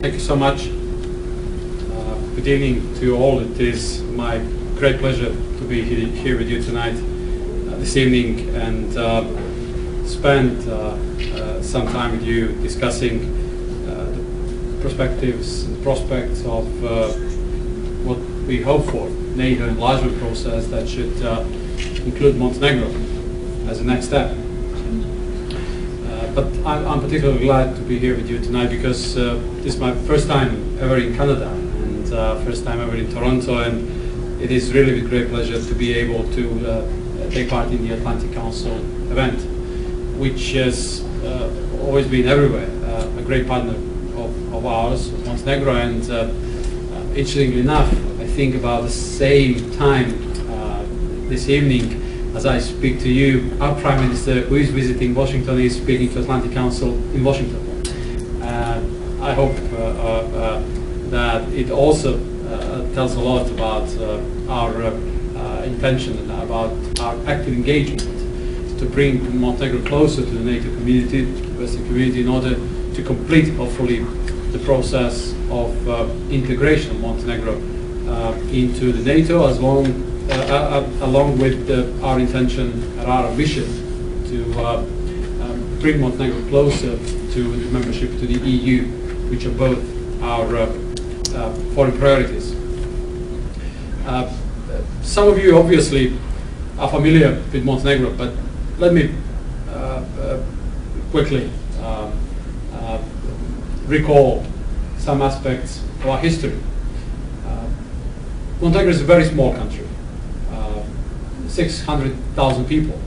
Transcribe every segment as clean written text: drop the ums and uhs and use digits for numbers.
Thank you so much. Good evening to you all. It is my great pleasure to be here with you tonight, this evening, and spend some time with you discussing the perspectives and prospects of what we hope for, NATO enlargement process that should include Montenegro as a next step. But I'm particularly glad to be here with you tonight because this is my first time ever in Canada and first time ever in Toronto, and it is really with great pleasure to be able to take part in the Atlantic Council event, which has always been everywhere a great partner of ours, Montenegro, and interestingly enough, I think about the same time this evening as I speak to you, our Prime Minister, who is visiting Washington, is speaking to Atlantic Council in Washington. I hope that it also tells a lot about our intention and about our active engagement to bring Montenegro closer to the NATO community, the Western community, in order to complete, hopefully, the process of integration of Montenegro into the NATO, as along with our intention and our ambition to bring Montenegro closer to the membership to the EU, which are both our foreign priorities. Some of you obviously are familiar with Montenegro, but let me quickly recall some aspects of our history. Montenegro is a very small country. 600,000 people,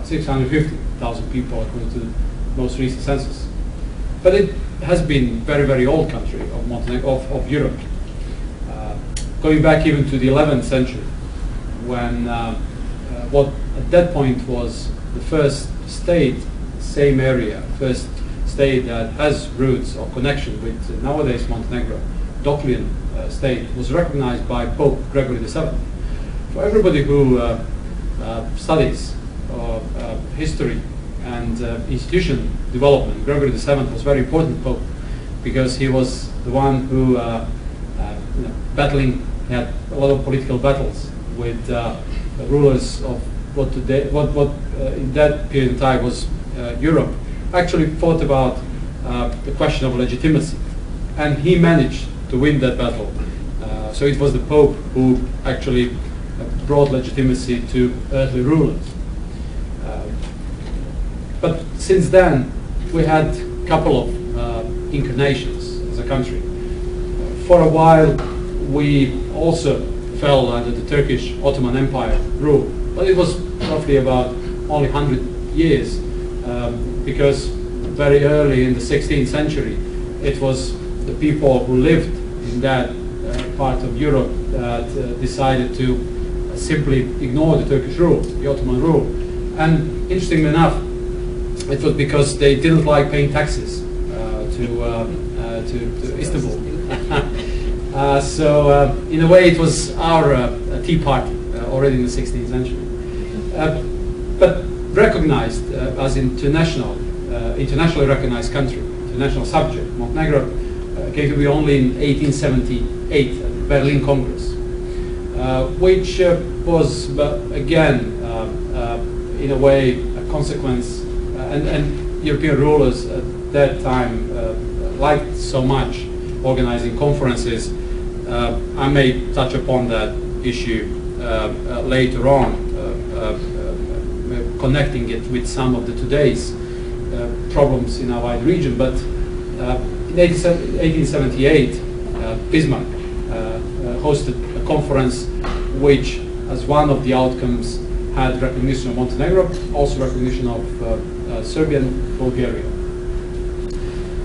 650,000 people according to the most recent census. But it has been a very, very old country of Montenegro, of Europe, going back even to the 11th century, when what at that point was the first state, same area, first state that has roots or connection with nowadays Montenegro, Doclian state, was recognized by Pope Gregory VII. For everybody who studies history and institution development, Gregory VII was a very important pope because he was the one who, battling, he had a lot of political battles with rulers of what in that period of time was Europe. Actually fought about the question of legitimacy, and he managed to win that battle. So it was the Pope who actually brought legitimacy to earthly rulers. But since then, we had a couple of incarnations as a country. For a while, we also fell under the Turkish Ottoman Empire rule, but it was roughly about only 100 years, because very early in the 16th century, it was the people who lived in that part of Europe that decided to simply ignore the Turkish rule, the Ottoman rule. And interestingly enough, it was because they didn't like paying taxes to Istanbul. So in a way it was our Tea Party already in the 16th century. But recognized as internationally recognized country, international subject, Montenegro came to be only in 1878 at the Berlin Congress, which was again in a way a consequence, and European rulers at that time liked so much organizing conferences. I may touch upon that issue later on, connecting it with some of the today's problems in our wide region. But in 1878, Bismarck hosted a conference which, as one of the outcomes, had recognition of Montenegro, also recognition of Serbia and Bulgaria.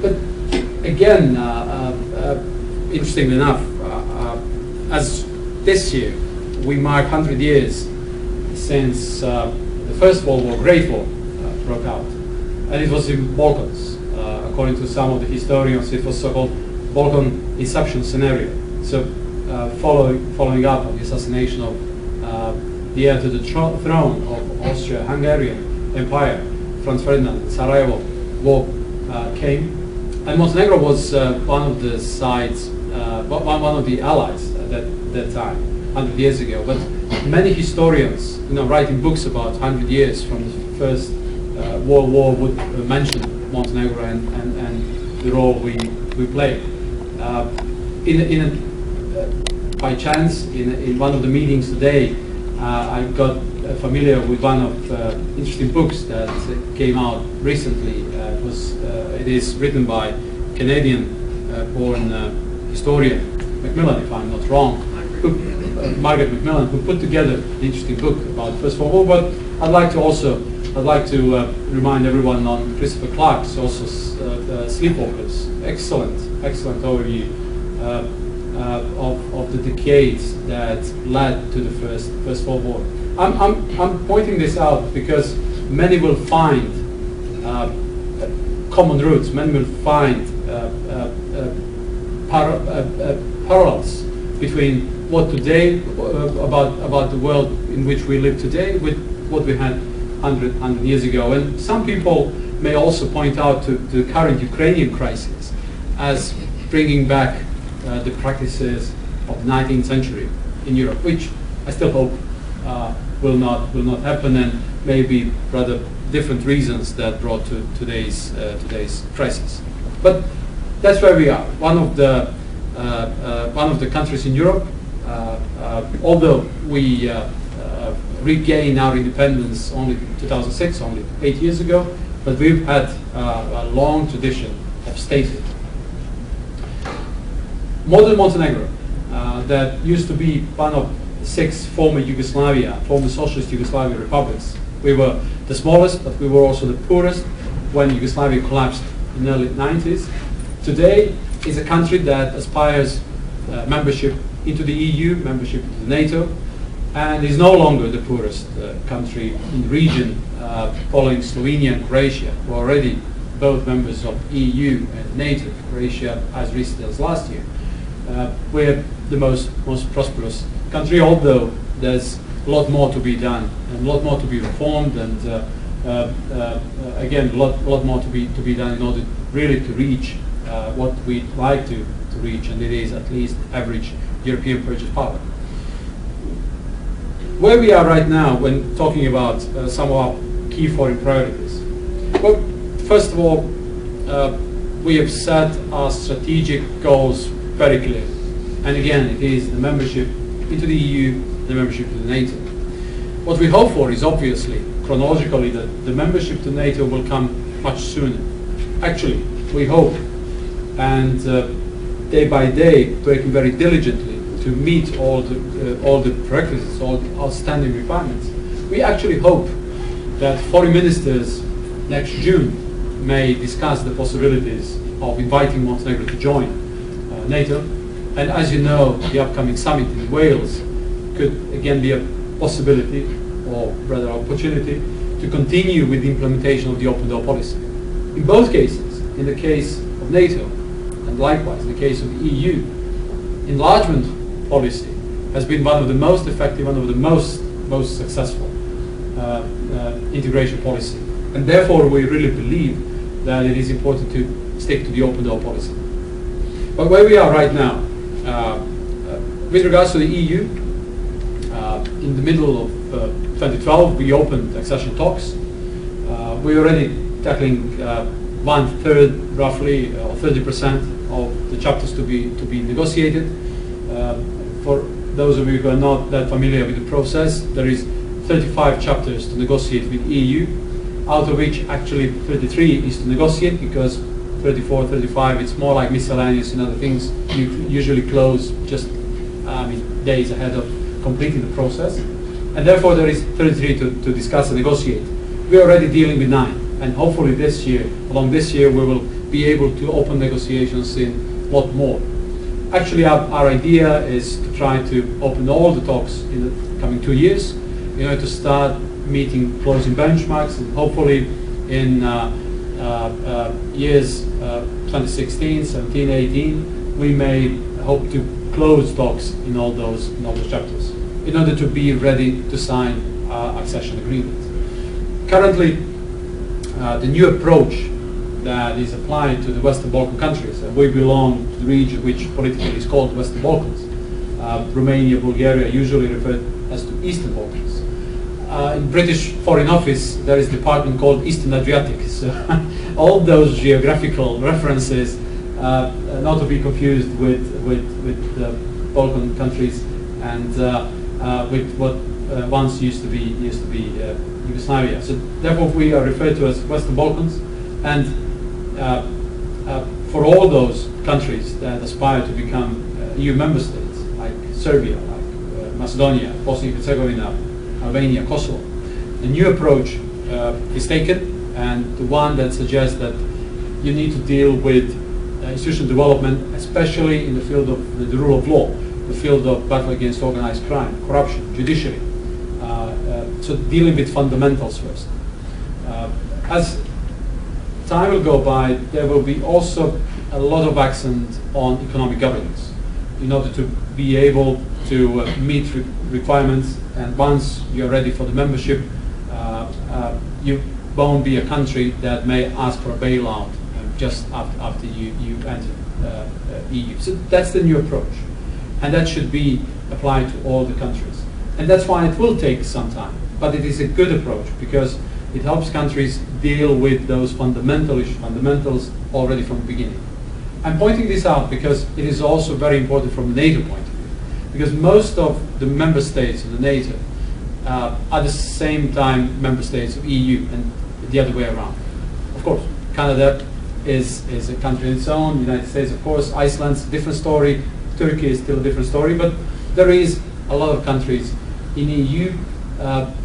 But again, interestingly enough, as this year we mark 100 years since the First World War, Great War, broke out, and it was in Balkans. According to some of the historians, it was so-called Balkan inception scenario. So, following up on the assassination of the heir to the throne of Austria-Hungarian Empire, Franz Ferdinand, Sarajevo war came, And Montenegro was one of the sides, one of the allies at that time, 100 years ago. But many historians, writing books about 100 years from the First World War would mention Montenegro and the role we played. By chance, in one of the meetings today, I got familiar with one of interesting books that came out recently. It is written by Canadian-born historian Macmillan, if I'm not wrong, Margaret Macmillan, who put together an interesting book about the First World War. But I'd like to remind everyone on Christopher Clark's also Sleepwalkers. Excellent overview of the decades that led to the First World War. I'm pointing this out because many will find common roots. Many will find parallels between what today about the world in which we live today with what we had 100 years ago. And some people may also point out to the current Ukrainian crisis as bringing back the practices of the 19th century in Europe, which I still hope will not happen, and maybe rather different reasons that brought to today's crisis. But that's where we are. One of the countries in Europe, although we regained our independence only 2006, only 8 years ago, but we've had a long tradition of statehood. Modern Montenegro, that used to be one of 6 former socialist Yugoslavia republics. We were the smallest, but we were also the poorest when Yugoslavia collapsed in the early 90s. Today is a country that aspires membership into the EU, membership into NATO, and is no longer the poorest country in the region, following Slovenia and Croatia, who are already both members of EU and NATO. Croatia as recently as last year. We're the most prosperous country, although there's a lot more to be done and a lot more to be reformed, and again, a lot more to be done in order really to reach what we'd like to reach, and it is at least average European purchase power. Where we are right now when talking about some of our key foreign priorities. Well, first of all, we have set our strategic goals very clear. And again, it is the membership into the EU, the membership to the NATO. What we hope for is obviously, chronologically, that the membership to NATO will come much sooner. Actually, we hope, and day by day, working very diligently to meet all the prerequisites, all the outstanding requirements. We actually hope that foreign ministers next June may discuss the possibilities of inviting Montenegro to join NATO. And as you know, the upcoming summit in Wales could again be a possibility, or rather opportunity, to continue with the implementation of the open door policy. In both cases, in the case of NATO, and likewise in the case of the EU, enlargement policy has been one of the most effective, one of the most successful integration policy. And therefore we really believe that it is important to stick to the open door policy. But where we are right now, with regards to the EU, in the middle of 2012 we opened accession talks. We're already tackling 1/3 roughly, or 30% of the chapters to be negotiated. For those of you who are not that familiar with the process, there is 35 chapters to negotiate with EU, out of which actually 33 is to negotiate, because 34, 35, it's more like miscellaneous and other things. You usually close just days ahead of completing the process. And therefore there is 33 to discuss and negotiate. We're already dealing with 9. And hopefully along this year, we will be able to open negotiations in a lot more. Actually, our idea is to try to open all the talks in the coming 2 years, in order to start meeting closing benchmarks, and hopefully in years 2016, 17, 18, we may hope to close talks in all those chapters, in order to be ready to sign accession agreement. Currently, the new approach that is applied to the Western Balkan countries. We belong to the region which politically is called Western Balkans. Romania, Bulgaria usually referred as to Eastern Balkans. In British Foreign Office there is a department called Eastern Adriatic. So all those geographical references, not to be confused with Balkan countries and with what once used to be Yugoslavia. So therefore we are referred to as Western Balkans, and for all those countries that aspire to become EU member states, like Serbia, like Macedonia, Bosnia and Herzegovina, Albania, Kosovo, a new approach is taken, and the one that suggests that you need to deal with institutional development, especially in the field of the rule of law, the field of battle against organized crime, corruption, judiciary. So dealing with fundamentals first. As time will go by, there will be also a lot of accent on economic governance in order to be able to meet requirements, and once you're ready for the membership, you won't be a country that may ask for a bailout just after you enter EU. So that's the new approach, and that should be applied to all the countries. And that's why it will take some time, but it is a good approach because it helps countries deal with those fundamentals already from the beginning. I'm pointing this out because it is also very important from the NATO point of view, because most of the member states of the NATO are at the same time member states of EU and the other way around. Of course, Canada is a country in its own, United States of course, Iceland's a different story, Turkey is still a different story, but there is a lot of countries in EU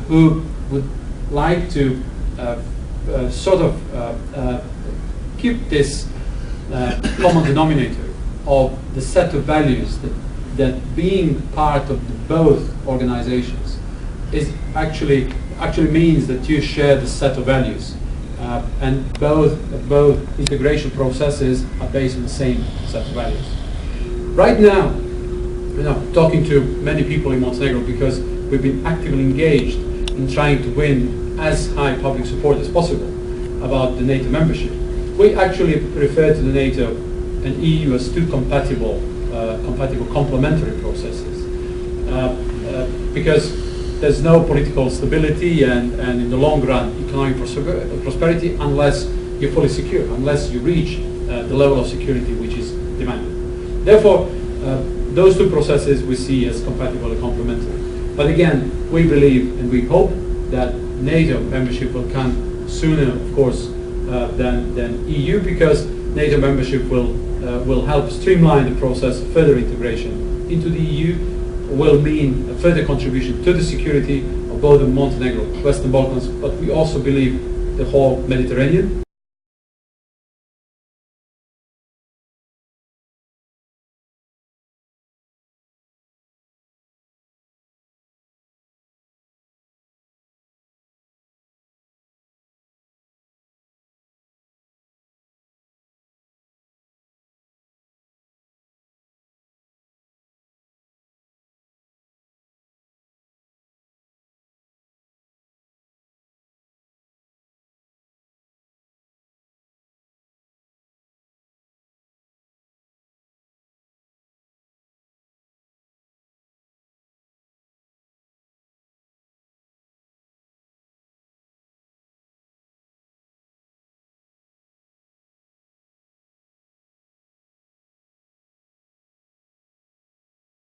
who would like to keep this common denominator of the set of values that being part of both organizations is actually means that you share the set of values, and both integration processes are based on the same set of values. Right now, talking to many people in Montenegro, because we've been actively engaged in trying to win as high public support as possible about the NATO membership. We actually refer to the NATO and EU as two compatible complementary processes, because there's no political stability and in the long run economic prosperity unless you're fully secure, unless you reach the level of security which is demanded. Therefore, those two processes we see as compatible and complementary. But again, we believe and we hope that NATO membership will come sooner, of course, than EU, because NATO membership will help streamline the process of further integration into the EU, will mean a further contribution to the security of both the Montenegro, Western Balkans, but we also believe the whole Mediterranean.